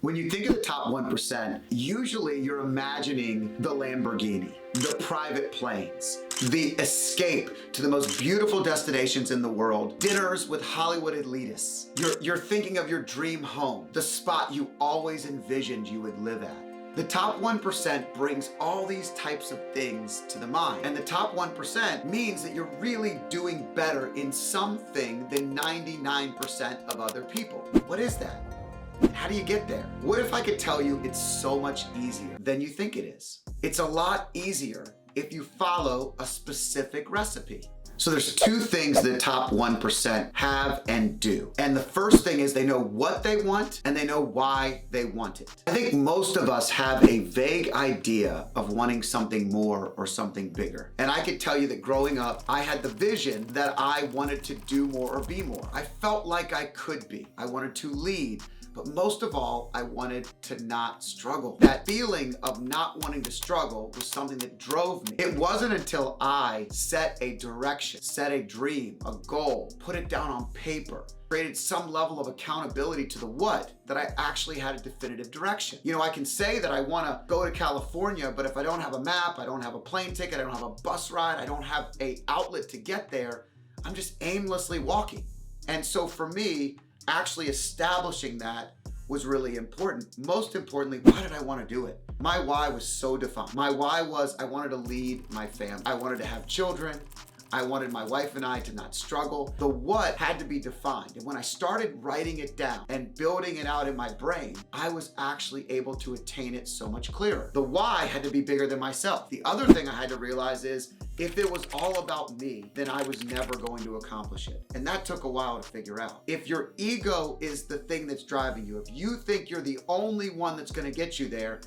When you think of the top 1%, usually you're imagining the Lamborghini, the private planes, the escape to the most beautiful destinations in the world, dinners with Hollywood elitists. You're thinking of your dream home, the spot you always envisioned you would live at. The top 1% brings all these types of things to the mind. And the top 1% means that you're really doing better in something than 99% of other people. What is that? How do you get there? What if I could tell you it's so much easier than you think it is? It's a lot easier if you follow a specific recipe. So there's two things the top 1% have and do. And the first thing is they know what they want and they know why they want it. I think most of us have a vague idea of wanting something more or something bigger. And I could tell you that growing up, I had the vision that I wanted to do more or be more. I felt like I could be. I wanted to lead. But most of all, I wanted to not struggle. That feeling of not wanting to struggle was something that drove me. It wasn't until I set a direction, set a dream, a goal, put it down on paper, created some level of accountability to the what, that I actually had a definitive direction. You know, I can say that I want to go to California, but if I don't have a map, I don't have a plane ticket, I don't have a bus ride, I don't have an outlet to get there, I'm just aimlessly walking. And so for me, actually establishing that was really important. Most importantly, why did I want to do it? My why was so defined. My why was I wanted to lead my family. I wanted to have children. I wanted my wife and I to not struggle. The what had to be defined. And when I started writing it down and building it out in my brain, I was actually able to attain it so much clearer. The why had to be bigger than myself. The other thing I had to realize is if it was all about me, then I was never going to accomplish it. And that took a while to figure out. If your ego is the thing that's driving you, if you think you're the only one that's going to get you there,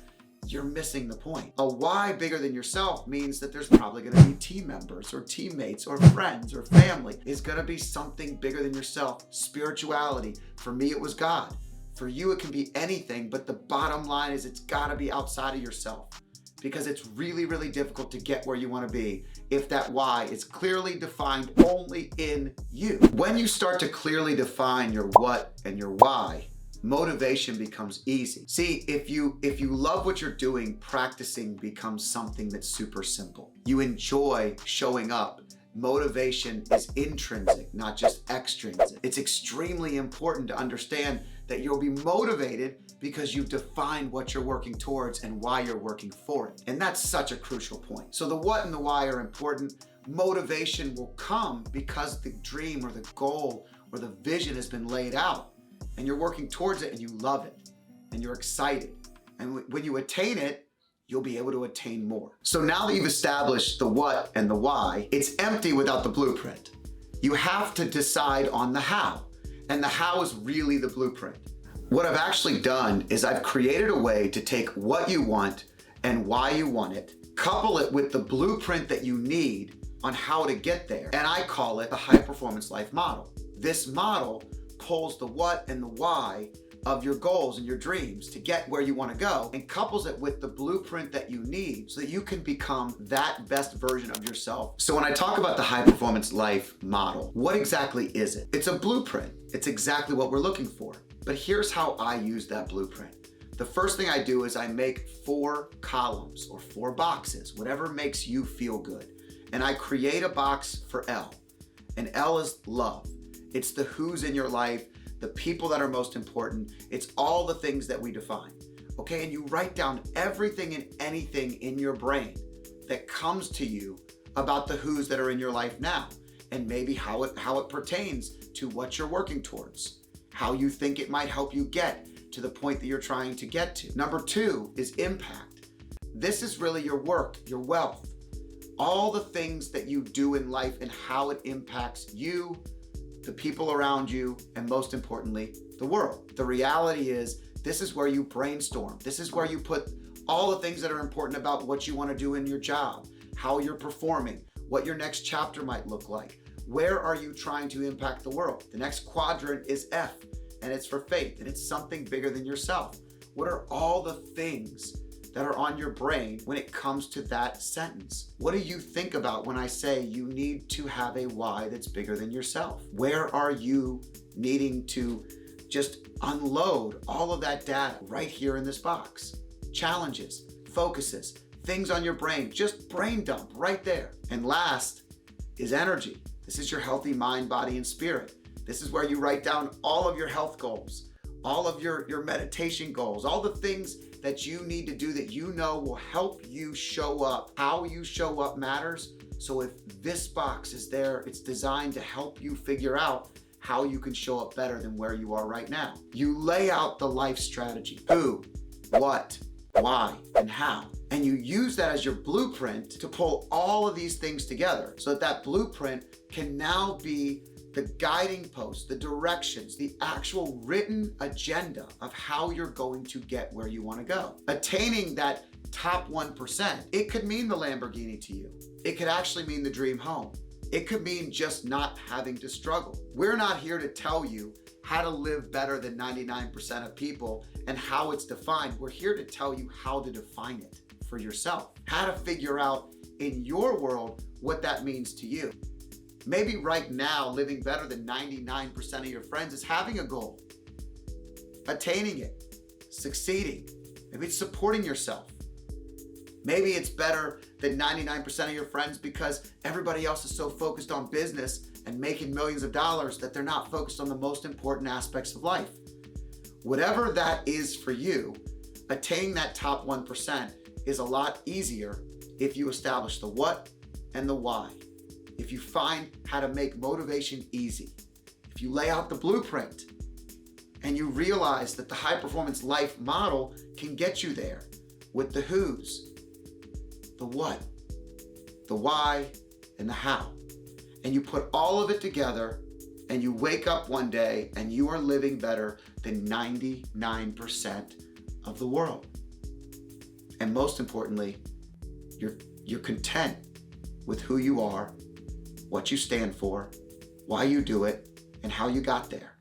you're missing the point. A why bigger than yourself means that there's probably going to be team members or teammates or friends or family. It's going to be something bigger than yourself. Spirituality. For me, it was God. For you, it can be anything, but the bottom line is it's got to be outside of yourself, because it's really, really difficult to get where you want to be if that why is clearly defined only in you. When you start to clearly define your what and your why, motivation becomes easy. See, if you love what you're doing, practicing becomes something that's super simple. You enjoy showing up. Motivation is intrinsic, not just extrinsic. It's extremely important to understand that you'll be motivated because you've defined what you're working towards and why you're working for it. And that's such a crucial point. So the what and the why are important. Motivation will come because the dream or the goal or the vision has been laid out and you're working towards it and you love it and you're excited. And when you attain it, you'll be able to attain more. So now that you've established the what and the why, it's empty without the blueprint. You have to decide on the how, and the how is really the blueprint. What I've actually done is I've created a way to take what you want and why you want it, couple it with the blueprint that you need on how to get there, and I call it the high performance life model. This model pulls the what and the why of your goals and your dreams to get where you want to go and couples it with the blueprint that you need so that you can become that best version of yourself. So when I talk about the high performance life model, what exactly is it? It's a blueprint. It's exactly what we're looking for. But here's how I use that blueprint. The first thing I do is I make 4 columns or 4 boxes, whatever makes you feel good. And I create a box for L. And L is love. It's the who's in your life, the people that are most important. It's all the things that we define. Okay, and you write down everything and anything in your brain that comes to you about the who's that are in your life now, and maybe how it pertains to what you're working towards, how you think it might help you get to the point that you're trying to get to. Number 2 is impact. This is really your work, your wealth, all the things that you do in life and how it impacts you, the people around you, and most importantly, the world. The reality is, this is where you brainstorm. This is where you put all the things that are important about what you want to do in your job, how you're performing, what your next chapter might look like. Where are you trying to impact the world? The next quadrant is F, and it's for faith, and it's something bigger than yourself. What are all the things that are on your brain when it comes to that sentence? What do you think about when I say you need to have a why that's bigger than yourself? Where are you needing to just unload all of that data right here in this box. Challenges, focuses, things on your brain, just brain dump right there. And last is energy. This is your healthy mind, body, and spirit. This is where you write down all of your health goals, all of your meditation goals, all the things that you need to do that you know will help you show up. How you show up matters. So if this box is there, it's designed to help you figure out how you can show up better than where you are right now. You lay out the life strategy: who, what, why, and how. And you use that as your blueprint to pull all of these things together so that that blueprint can now be the guiding post, the directions, the actual written agenda of how you're going to get where you want to go. Attaining that top 1%, it could mean the Lamborghini to you. It could actually mean the dream home. It could mean just not having to struggle. We're not here to tell you how to live better than 99% of people and how it's defined. We're here to tell you how to define it for yourself, how to figure out in your world what that means to you. Maybe right now, living better than 99% of your friends is having a goal, attaining it, succeeding. Maybe it's supporting yourself. Maybe it's better than 99% of your friends because everybody else is so focused on business and making millions of dollars that they're not focused on the most important aspects of life. Whatever that is for you, attaining that top 1% is a lot easier if you establish the what and the why. If you find how to make motivation easy, if you lay out the blueprint and you realize that the high performance life model can get you there with the who's, the what, the why, and the how. And you put all of it together and you wake up one day and you are living better than 99% of the world. And most importantly, you're content with who you are, what you stand for, why you do it, and how you got there.